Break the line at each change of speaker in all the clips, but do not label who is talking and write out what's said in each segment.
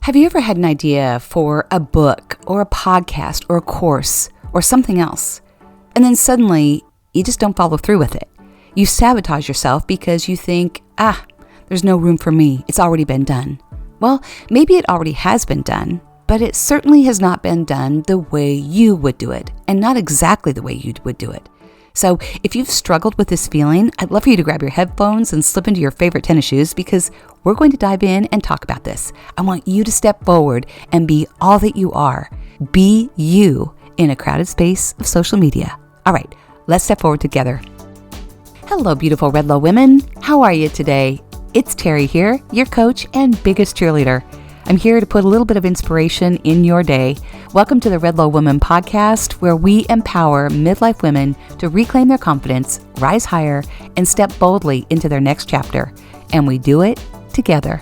Have you ever had an idea for a book or a podcast or a course or something else, and then suddenly you just don't follow through with it? You sabotage yourself because you think, there's no room for me. It's already been done. Well, maybe it already has been done, but it certainly has not been done the way you would do it, and not exactly the way you would do it. So if you've struggled with this feeling, I'd love for you to grab your headphones and slip into your favorite tennis shoes because we're going to dive in and talk about this. I want you to step forward and be all that you are. Be you in a crowded space of social media. All right, let's step forward together. Hello, beautiful Red Low women. How are you today? It's Terri here, your coach and biggest cheerleader. I'm here to put a little bit of inspiration in your day. Welcome to the Red Low Women podcast, where we empower midlife women to reclaim their confidence, rise higher, and step boldly into their next chapter. And we do it together.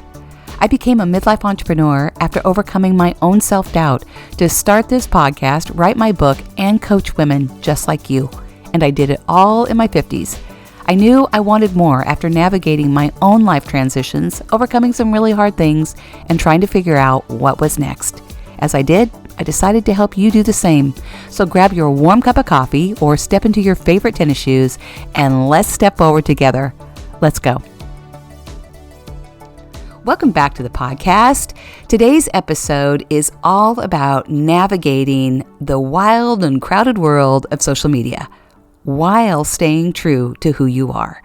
I became a midlife entrepreneur after overcoming my own self-doubt to start this podcast, write my book, and coach women just like you. And I did it all in my 50s. I knew I wanted more after navigating my own life transitions, overcoming some really hard things, and trying to figure out what was next. As I did, I decided to help you do the same. So grab your warm cup of coffee or step into your favorite tennis shoes and let's step forward together. Let's go. Welcome back to the podcast. Today's episode is all about navigating the wild and crowded world of social media, while staying true to who you are.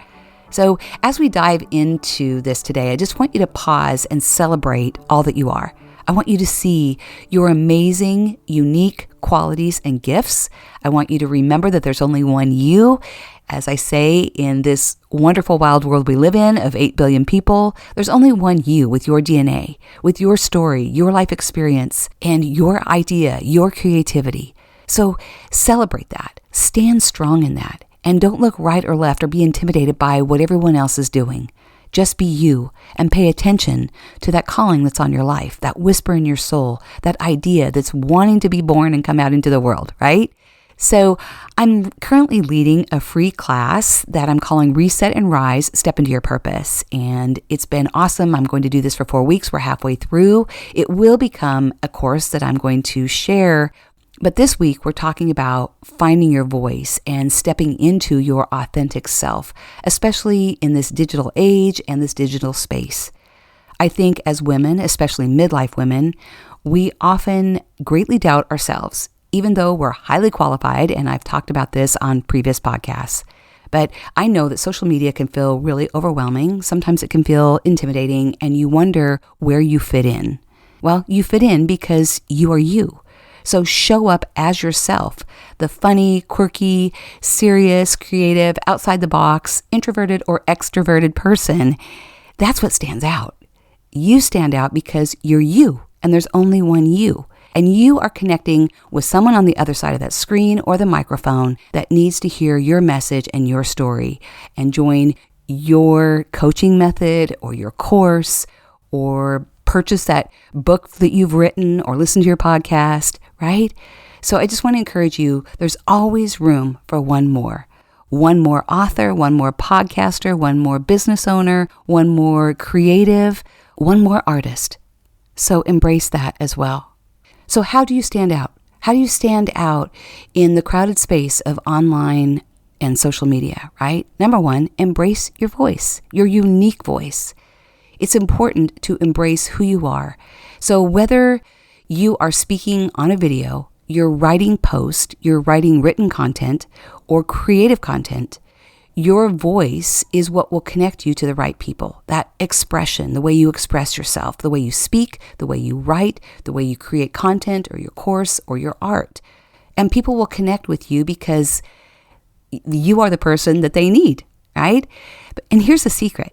So as we dive into this today, I just want you to pause and celebrate all that you are. I want you to see your amazing, unique qualities and gifts. I want you to remember that there's only one you. As I say, in this wonderful wild world we live in of 8 billion people, there's only one you with your DNA, with your story, your life experience, and your idea, your creativity. So celebrate that, stand strong in that, and don't look right or left or be intimidated by what everyone else is doing. Just be you and pay attention to that calling that's on your life, that whisper in your soul, that idea that's wanting to be born and come out into the world, right? So I'm currently leading a free class that I'm calling Reset and Rise, Step into Your Purpose. And it's been awesome. I'm going to do this for 4 weeks. We're halfway through. It will become a course that I'm going to share. But this week, we're talking about finding your voice and stepping into your authentic self, especially in this digital age and this digital space. I think as women, especially midlife women, we often greatly doubt ourselves, even though we're highly qualified, and I've talked about this on previous podcasts. But I know that social media can feel really overwhelming. Sometimes it can feel intimidating, and you wonder where you fit in. Well, you fit in because you are you. So show up as yourself, the funny, quirky, serious, creative, outside the box, introverted or extroverted person. That's what stands out. You stand out because you're you, and there's only one you. And you are connecting with someone on the other side of that screen or the microphone that needs to hear your message and your story and join your coaching method or your course or purchase that book that you've written or listen to your podcast, right? So I just want to encourage you, there's always room for one more author, one more podcaster, one more business owner, one more creative, one more artist. So embrace that as well. So how do you stand out? How do you stand out in the crowded space of online and social media, right? Number one, embrace your voice, your unique voice. It's important to embrace who you are. So whether you are speaking on a video, you're writing post, you're writing written content, or creative content, your voice is what will connect you to the right people. That expression, the way you express yourself, the way you speak, the way you write, the way you create content or your course or your art. And people will connect with you because you are the person that they need, right? And here's the secret.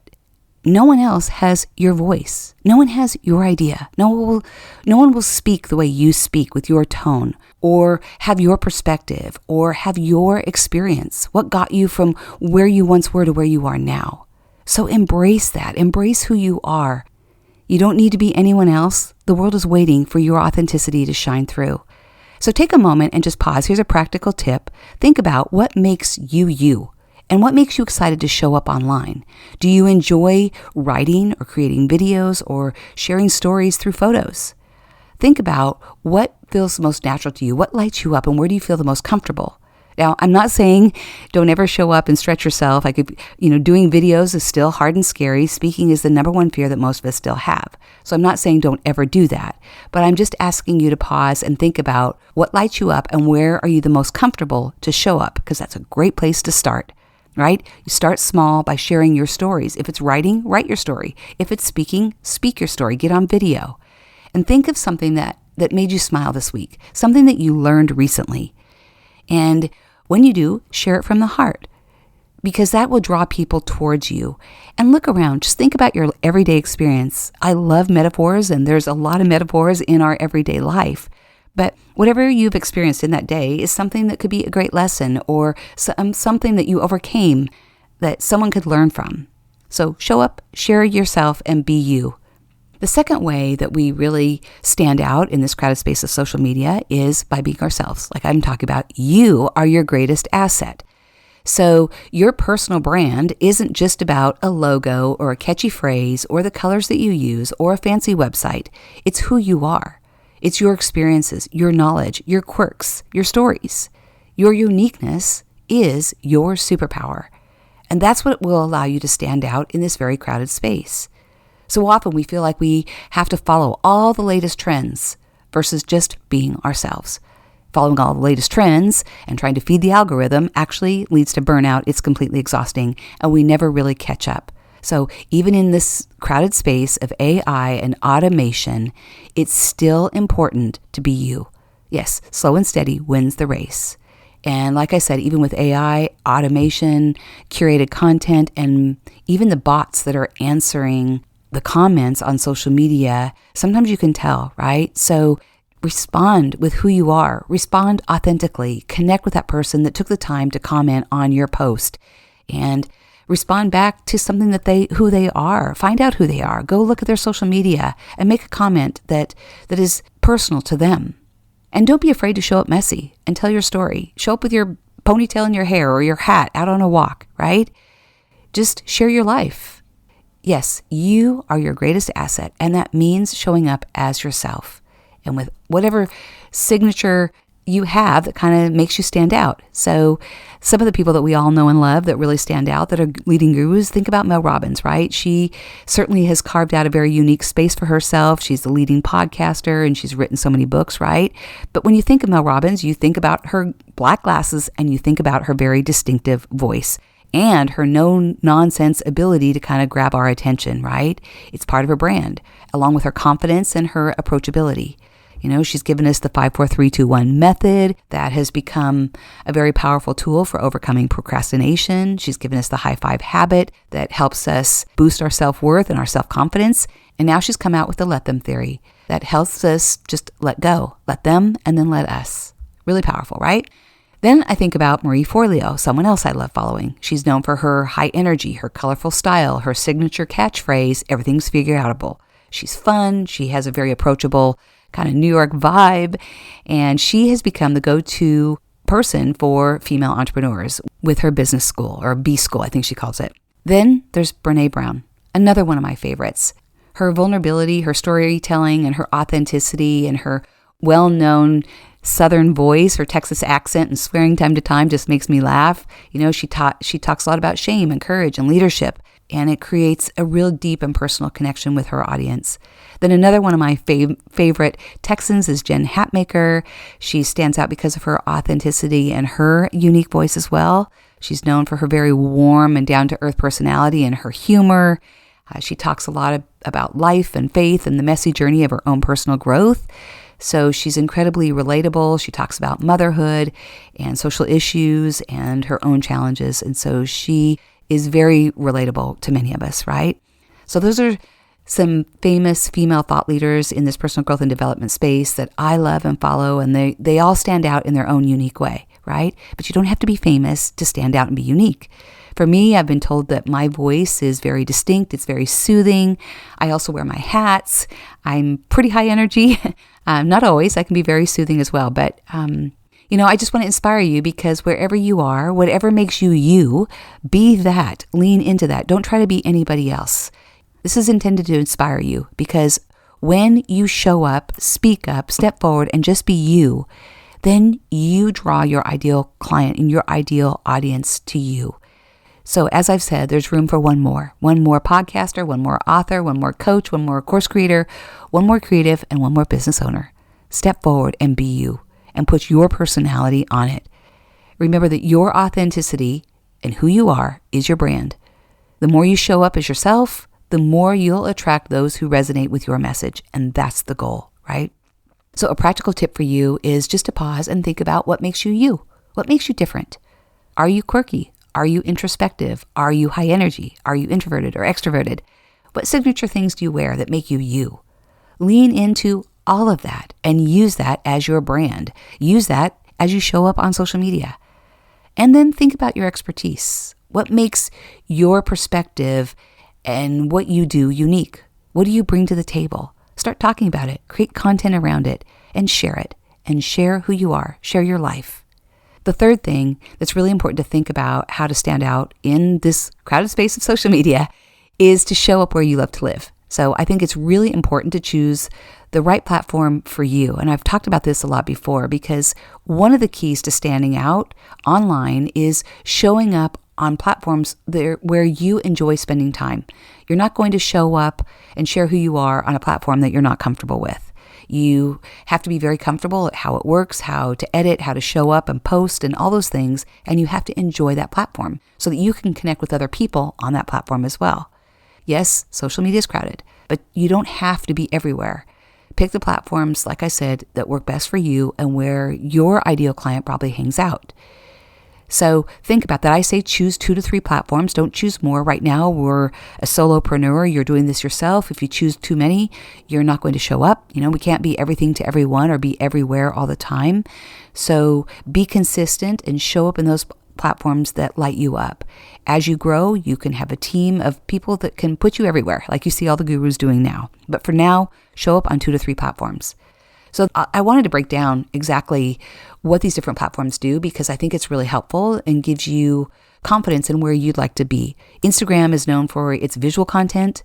No one else has your voice. No one has your idea. No one will speak the way you speak with your tone or have your perspective or have your experience. What got you from where you once were to where you are now? So embrace that. Embrace who you are. You don't need to be anyone else. The world is waiting for your authenticity to shine through. So take a moment and just pause. Here's a practical tip. Think about what makes you you. And what makes you excited to show up online? Do you enjoy writing or creating videos or sharing stories through photos? Think about what feels most natural to you, what lights you up, and where do you feel the most comfortable. Now, I'm not saying don't ever show up and stretch yourself. Doing videos is still hard and scary. Speaking is the number one fear that most of us still have. So I'm not saying don't ever do that, but I'm just asking you to pause and think about what lights you up and where are you the most comfortable to show up, because that's a great place to start, right? You start small by sharing your stories. If it's writing, write your story. If it's speaking, speak your story. Get on video. And think of something that made you smile this week, something that you learned recently. And when you do, share it from the heart, because that will draw people towards you. And look around. Just think about your everyday experience. I love metaphors, and there's a lot of metaphors in our everyday life. But whatever you've experienced in that day is something that could be a great lesson or something that you overcame that someone could learn from. So show up, share yourself, and be you. The second way that we really stand out in this crowded space of social media is by being ourselves. Like I'm talking about, you are your greatest asset. So your personal brand isn't just about a logo or a catchy phrase or the colors that you use or a fancy website. It's who you are. It's your experiences, your knowledge, your quirks, your stories. Your uniqueness is your superpower. And that's what will allow you to stand out in this very crowded space. So often we feel like we have to follow all the latest trends versus just being ourselves. Following all the latest trends and trying to feed the algorithm actually leads to burnout. It's completely exhausting, and we never really catch up. So even in this crowded space of AI and automation, it's still important to be you. Yes, slow and steady wins the race. And like I said, even with AI, automation, curated content, and even the bots that are answering the comments on social media, sometimes you can tell, right? So respond with who you are, respond authentically, connect with that person that took the time to comment on your post, and respond back to something who they are. Find out who they are. Go look at their social media and make a comment that is personal to them. And don't be afraid to show up messy and tell your story. Show up with your ponytail in your hair or your hat out on a walk, right? Just share your life. Yes, you are your greatest asset, and that means showing up as yourself and with whatever signature you have that kind of makes you stand out. So some of the people that we all know and love that really stand out, that are leading gurus, think about Mel Robbins, right? She certainly has carved out a very unique space for herself. She's the leading podcaster, and she's written so many books, right? But when you think of Mel Robbins, you think about her black glasses, and you think about her very distinctive voice and her no-nonsense ability to kind of grab our attention, right? It's part of her brand, along with her confidence and her approachability. You know, she's given us the 5-4-3-2-1 method that has become a very powerful tool for overcoming procrastination. She's given us the high five habit that helps us boost our self-worth and our self-confidence. And now she's come out with the let them theory that helps us just let go, let them, and then let us. Really powerful, right? Then I think about Marie Forleo, someone else I love following. She's known for her high energy, her colorful style, her signature catchphrase, everything's figure-outable. She's fun. She has a very approachable kind of New York vibe, and she has become the go-to person for female entrepreneurs with her business school, or B school, I think she calls it. Then there's Brené Brown, another one of my favorites. Her vulnerability, her storytelling, and her authenticity, and her well-known Southern voice, her Texas accent, and swearing time to time just makes me laugh. You know, she talks a lot about shame and courage and leadership, and it creates a real deep and personal connection with her audience. Then another one of my favorite Texans is Jen Hatmaker. She stands out because of her authenticity and her unique voice as well. She's known for her very warm and down-to-earth personality and her humor. She talks a lot about life and faith and the messy journey of her own personal growth. So she's incredibly relatable. She talks about motherhood and social issues and her own challenges. And so she is very relatable to many of us, right? So those are some famous female thought leaders in this personal growth and development space that I love and follow, and they all stand out in their own unique way, right? But you don't have to be famous to stand out and be unique. For me, I've been told that my voice is very distinct. It's very soothing. I also wear my hats. I'm pretty high energy. Not always. I can be very soothing as well. But, I just want to inspire you, because wherever you are, whatever makes you you, be that. Lean into that. Don't try to be anybody else. This is intended to inspire you, because When you show up, speak up, step forward, and just be you, then you draw your ideal client and your ideal audience to you. So as I've said, there's room for one more podcaster, one more author, one more coach, one more course creator, one more creative, and one more business owner. Step forward and be you and put your personality on it. Remember that your authenticity and who you are is your brand. The more you show up as yourself, the more you'll attract those who resonate with your message. And that's the goal, right? So a practical tip for you is just to pause and think about what makes you you. What makes you different? Are you quirky? Are you introspective? Are you high energy? Are you introverted or extroverted? What signature things do you wear that make you you? Lean into all of that and use that as your brand. Use that as you show up on social media. And then think about your expertise. What makes your perspective and what you do unique? What do you bring to the table? Start talking about it, create content around it, and share who you are, share your life. The third thing that's really important to think about how to stand out in this crowded space of social media is to show up where you love to live. So I think it's really important to choose the right platform for you. And I've talked about this a lot before because one of the keys to standing out online is showing up on platforms there where you enjoy spending time. You're not going to show up and share who you are on a platform that you're not comfortable with. You have to be very comfortable at how it works, how to edit, how to show up and post and all those things. And you have to enjoy that platform so that you can connect with other people on that platform as well. Yes, social media is crowded, but you don't have to be everywhere. Pick the platforms, like I said, that work best for you and where your ideal client probably hangs out. So think about that. I say choose 2 to 3 platforms. Don't choose more. Right now, we're a solopreneur. You're doing this yourself. If you choose too many, you're not going to show up. We can't be everything to everyone or be everywhere all the time. So be consistent and show up in those platforms that light you up. As you grow, you can have a team of people that can put you everywhere, like you see all the gurus doing now. But for now, show up on 2 to 3 platforms. So I wanted to break down exactly what these different platforms do because I think it's really helpful and gives you confidence in where you'd like to be. Instagram is known for its visual content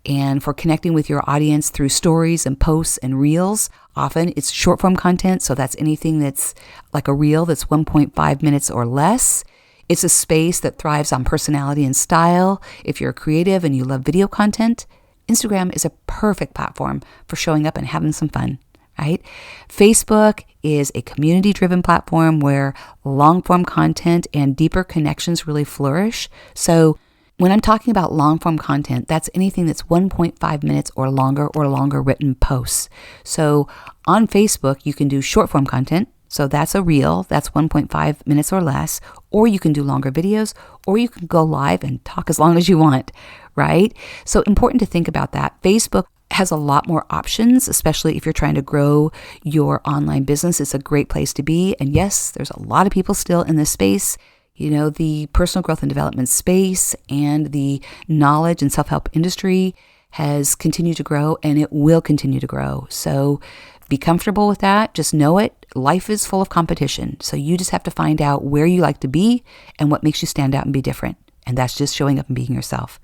and for connecting with your audience through stories and posts and reels. Often it's short form content, so that's anything that's like a reel that's 1.5 minutes or less. It's a space that thrives on personality and style. If you're creative and you love video content, Instagram is a perfect platform for showing up and having some fun. Right? Facebook is a community-driven platform where long-form content and deeper connections really flourish. So when I'm talking about long-form content, that's anything that's 1.5 minutes or longer written posts. So on Facebook, you can do short-form content. So that's a reel, that's 1.5 minutes or less, or you can do longer videos, or you can go live and talk as long as you want, right? So important to think about that. Facebook has a lot more options, especially if you're trying to grow your online business. It's a great place to be. And yes, there's a lot of people still in this space. The personal growth and development space and the knowledge and self-help industry has continued to grow and it will continue to grow. So be comfortable with that. Just know it. Life is full of competition. So you just have to find out where you like to be and what makes you stand out and be different. And that's just showing up and being yourself.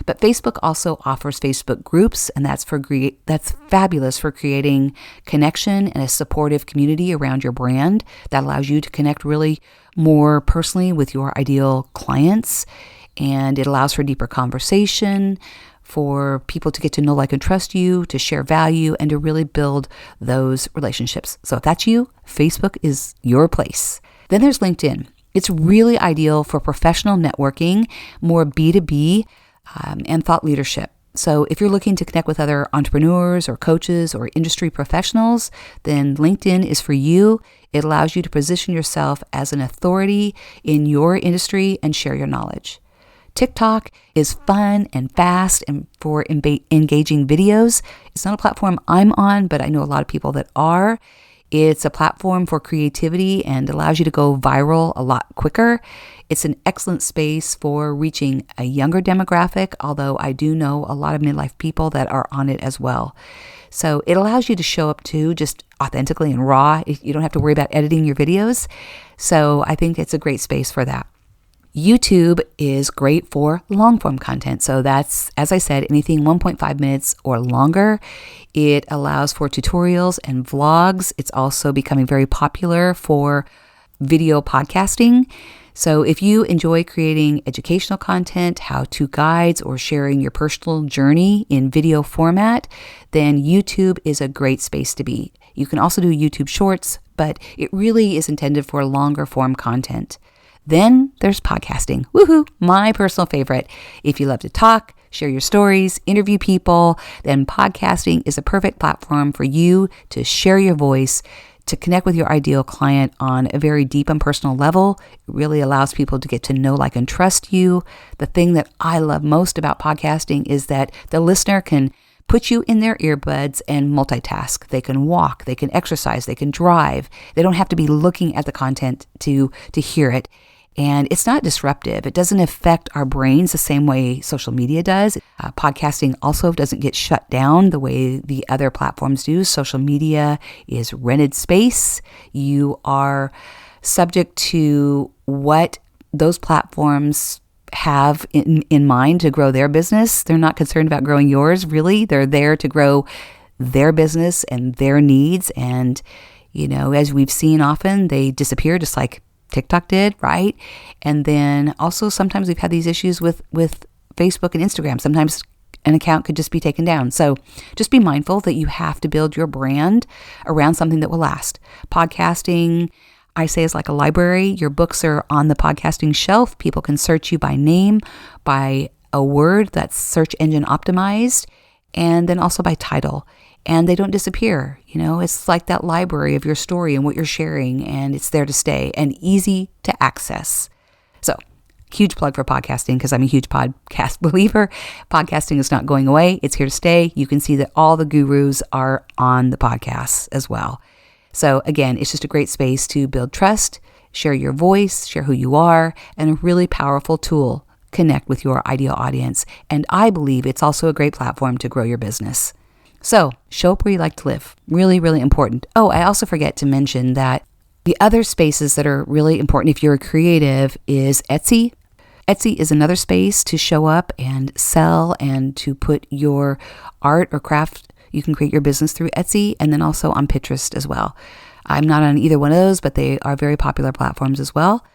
But Facebook also offers Facebook groups, and that's fabulous for creating connection and a supportive community around your brand that allows you to connect really more personally with your ideal clients. And it allows for deeper conversation, for people to get to know, like, and trust you, to share value, and to really build those relationships. So if that's you, Facebook is your place. Then there's LinkedIn. It's really ideal for professional networking, more B2B, and thought leadership. So if you're looking to connect with other entrepreneurs or coaches or industry professionals, then LinkedIn is for you. It allows you to position yourself as an authority in your industry and share your knowledge. TikTok is fun and fast and for engaging videos. It's not a platform I'm on, but I know a lot of people that are. It's a platform for creativity and allows you to go viral a lot quicker. It's an excellent space for reaching a younger demographic, although I do know a lot of midlife people that are on it as well. So it allows you to show up too, just authentically and raw. You don't have to worry about editing your videos. So I think it's a great space for that. YouTube is great for long form content. So that's, as I said, anything 1.5 minutes or longer. It allows for tutorials and vlogs. It's also becoming very popular for video podcasting. So if you enjoy creating educational content, how-to guides, or sharing your personal journey in video format, then YouTube is a great space to be. You can also do YouTube Shorts, but it really is intended for longer form content. Then there's podcasting. Woohoo! My personal favorite. If you love to talk, share your stories, interview people, then podcasting is a perfect platform for you to share your voice, to connect with your ideal client on a very deep and personal level. It really allows people to get to know, like, and trust you. The thing that I love most about podcasting is that the listener can put you in their earbuds and multitask. They can walk, they can exercise, they can drive. They don't have to be looking at the content to hear it. And it's not disruptive. It doesn't affect our brains the same way social media does. Podcasting also doesn't get shut down the way the other platforms do. Social media is rented space. You are subject to what those platforms have in mind to grow their business. They're not concerned about growing yours, really. They're there to grow their business and their needs. And, as we've seen often, they disappear just like TikTok did, right? And then also sometimes we've had these issues with Facebook and Instagram. Sometimes an account could just be taken down. So just be mindful that you have to build your brand around something that will last. Podcasting, I say, is like a library. Your books are on the podcasting shelf. People can search you by name, by a word that's search engine optimized, and then also by title. And they don't disappear. It's like that library of your story and what you're sharing, and it's there to stay and easy to access. So, huge plug for podcasting, because I'm a huge podcast believer. Podcasting is not going away. It's here to stay. You can see that all the gurus are on the podcast as well. So again, it's just a great space to build trust, share your voice, share who you are, and a really powerful tool. Connect with your ideal audience. And I believe it's also a great platform to grow your business. So show up where you like to live. Really, really important. Oh, I also forget to mention that the other spaces that are really important if you're a creative is Etsy. Etsy is another space to show up and sell and to put your art or craft. You can create your business through Etsy, and then also on Pinterest as well. I'm not on either one of those, but they are very popular platforms as well.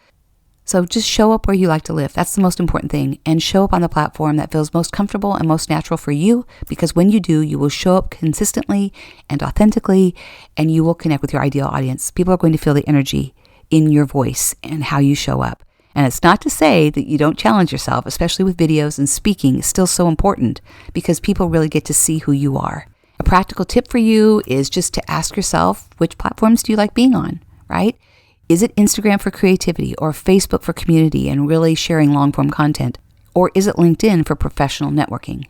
So just show up where you like to live. That's the most important thing. And show up on the platform that feels most comfortable and most natural for you, because when you do, you will show up consistently and authentically, and you will connect with your ideal audience. People are going to feel the energy in your voice and how you show up. And it's not to say that you don't challenge yourself, especially with videos and speaking. It's still so important because people really get to see who you are. A practical tip for you is just to ask yourself, which platforms do you like being on, right? Is it Instagram for creativity or Facebook for community and really sharing long-form content? Or is it LinkedIn for professional networking?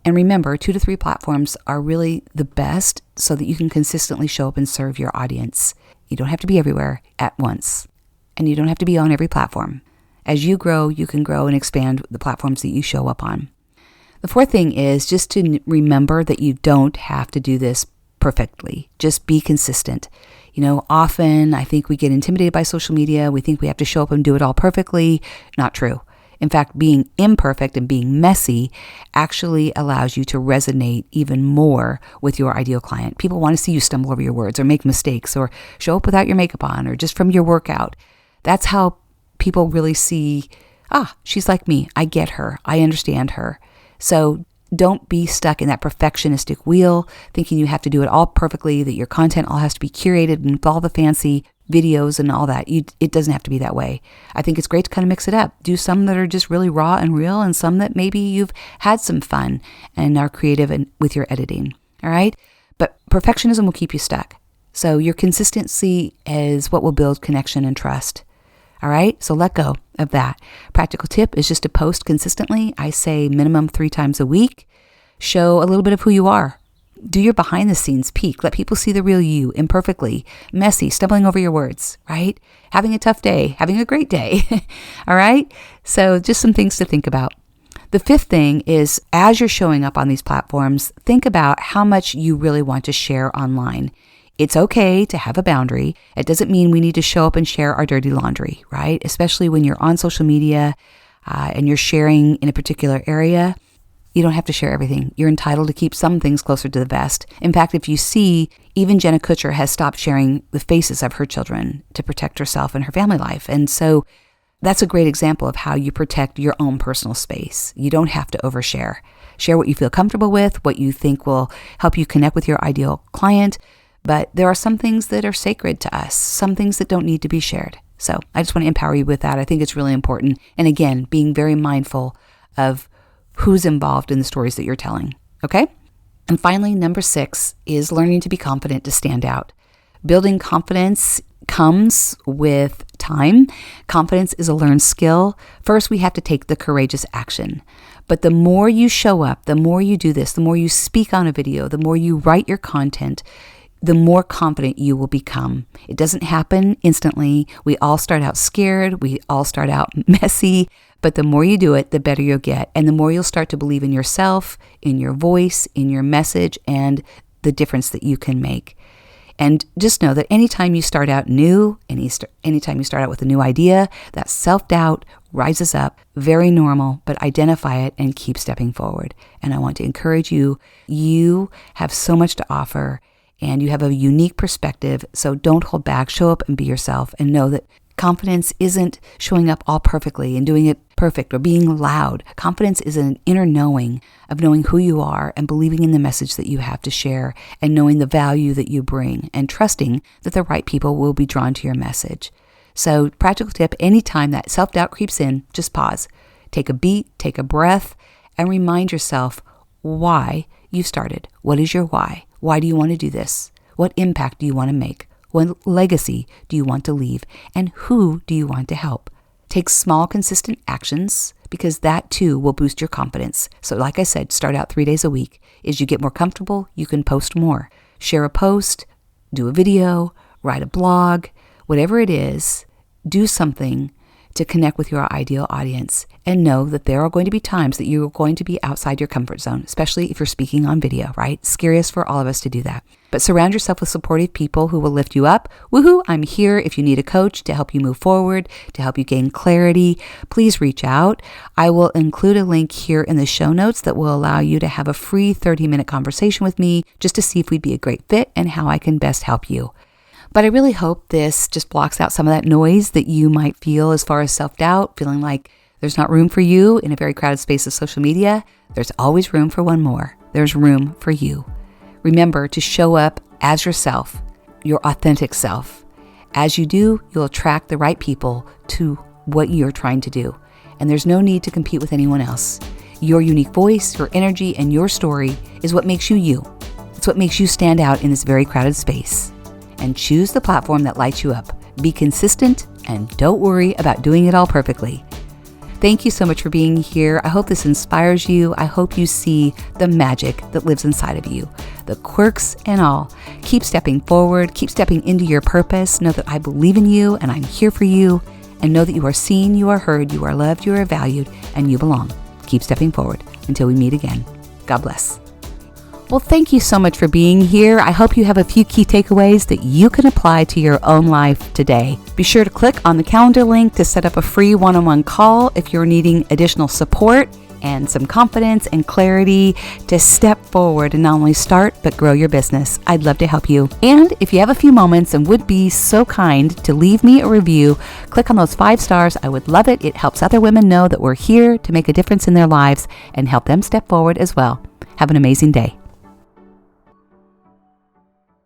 And remember, 2 to 3 platforms are really the best so that you can consistently show up and serve your audience. You don't have to be everywhere at once. And you don't have to be on every platform. As you grow, you can grow and expand the platforms that you show up on. The 4th thing is just to remember that you don't have to do this perfectly. Just be consistent. Often I think we get intimidated by social media. We think we have to show up and do it all perfectly. Not true. In fact, being imperfect and being messy actually allows you to resonate even more with your ideal client. People want to see you stumble over your words or make mistakes or show up without your makeup on or just from your workout. That's how people really see, she's like me. I get her. I understand her. So don't be stuck in that perfectionistic wheel, thinking you have to do it all perfectly, that your content all has to be curated and with all the fancy videos and all that. It doesn't have to be that way. I think it's great to kind of mix it up. Do some that are just really raw and real, and some that maybe you've had some fun and are creative with your editing. All right? But perfectionism will keep you stuck. So your consistency is what will build connection and trust. All right, so let go of that. Practical tip is just to post consistently. I say minimum 3 times a week. Show a little bit of who you are. Do your behind the scenes peek. Let people see the real you, imperfectly, messy, stumbling over your words, right? Having a tough day, having a great day. All right, so just some things to think about. The 5th thing is, as you're showing up on these platforms, think about how much you really want to share online. It's okay to have a boundary. It doesn't mean we need to show up and share our dirty laundry, right? Especially when you're on social media and you're sharing in a particular area. You don't have to share everything. You're entitled to keep some things closer to the vest. In fact, if you see, even Jenna Kutcher has stopped sharing the faces of her children to protect herself and her family life. And so that's a great example of how you protect your own personal space. You don't have to overshare. Share what you feel comfortable with, what you think will help you connect with your ideal client. But there are some things that are sacred to us, some things that don't need to be shared. So I just want to empower you with that. I think it's really important. And again, being very mindful of who's involved in the stories that you're telling. Okay? And finally, number 6 is learning to be confident to stand out. Building confidence comes with time. Confidence is a learned skill. First, we have to take the courageous action. But the more you show up, the more you do this, the more you speak on a video, the more you write your content, the more confident you will become. It doesn't happen instantly. We all start out scared. We all start out messy. But the more you do it, the better you'll get. And the more you'll start to believe in yourself, in your voice, in your message, and the difference that you can make. And just know that anytime you start out new, anytime you start out with a new idea, that self-doubt rises up. Very normal, but identify it and keep stepping forward. And I want to encourage you. You have so much to offer. And you have a unique perspective, so don't hold back. Show up and be yourself, and know that confidence isn't showing up all perfectly and doing it perfect or being loud. Confidence is an inner knowing of knowing who you are and believing in the message that you have to share and knowing the value that you bring and trusting that the right people will be drawn to your message. So practical tip, anytime that self-doubt creeps in, just pause. Take a beat, take a breath, and remind yourself why you started. What is your why? Why do you want to do this? What impact do you want to make? What legacy do you want to leave? And who do you want to help? Take small, consistent actions because that too will boost your confidence. So like I said, start out 3 days a week. As you get more comfortable, you can post more. Share a post, do a video, write a blog, whatever it is, do something to connect with your ideal audience and know that there are going to be times that you're going to be outside your comfort zone, especially if you're speaking on video, right? Scariest for all of us to do that. But surround yourself with supportive people who will lift you up. Woohoo, I'm here if you need a coach to help you move forward, to help you gain clarity. Please reach out. I will include a link here in the show notes that will allow you to have a free 30-minute conversation with me just to see if we'd be a great fit and how I can best help you. But I really hope this just blocks out some of that noise that you might feel as far as self-doubt, feeling like there's not room for you in a very crowded space of social media. There's always room for one more. There's room for you. Remember to show up as yourself, your authentic self. As you do, you'll attract the right people to what you're trying to do. And there's no need to compete with anyone else. Your unique voice, your energy, and your story is what makes you you. It's what makes you stand out in this very crowded space. And choose the platform that lights you up. Be consistent and don't worry about doing it all perfectly. Thank you so much for being here. I hope this inspires you. I hope you see the magic that lives inside of you, the quirks and all. Keep stepping forward. Keep stepping into your purpose. Know that I believe in you and I'm here for you. And know that you are seen, you are heard, you are loved, you are valued, and you belong. Keep stepping forward until we meet again. God bless. Well, thank you so much for being here. I hope you have a few key takeaways that you can apply to your own life today. Be sure to click on the calendar link to set up a free one-on-one call if you're needing additional support and some confidence and clarity to step forward and not only start, but grow your business. I'd love to help you. And if you have a few moments and would be so kind to leave me a review, click on those 5 stars. I would love it. It helps other women know that we're here to make a difference in their lives and help them step forward as well. Have an amazing day.